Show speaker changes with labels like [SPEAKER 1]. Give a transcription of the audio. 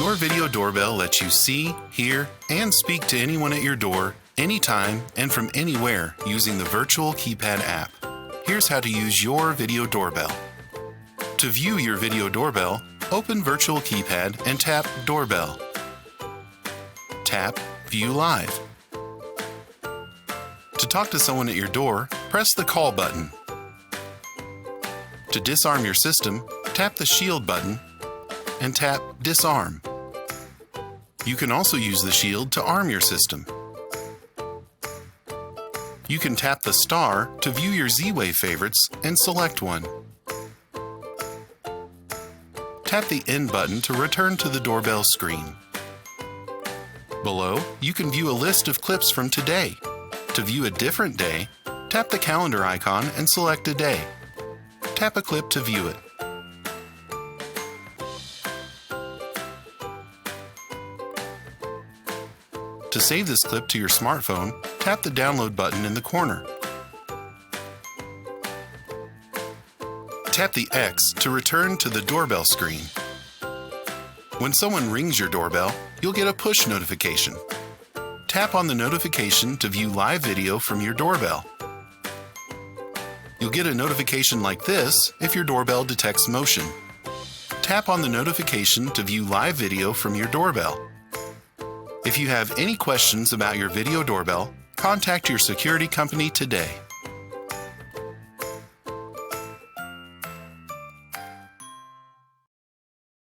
[SPEAKER 1] Your video doorbell lets you see, hear, and speak to anyone at your door, anytime, and from anywhere using the virtual Keypad app. Here's how to use your video doorbell. To view your video doorbell, open Virtual Keypad and tap Doorbell. Tap View Live. To talk to someone at your door, press the Call button. To disarm your system, tap the Shield button and tap Disarm. You can also use the Shield to arm your system. You can tap the star to view your Z-Wave favorites and select one. Tap the End button to return to the doorbell screen. Below, you can view a list of clips from today. To view a different day, tap the calendar icon and select a day. Tap a clip to view it. To save this clip to your smartphone, tap the Download button in the corner. Tap the X to return to the doorbell screen. When someone rings your doorbell, you'll get a push notification. Tap on the notification to view live video from your doorbell. You'll get a notification like this if your doorbell detects motion. Tap on the notification to view live video from your doorbell. If you have any questions about your video doorbell, contact your security company today.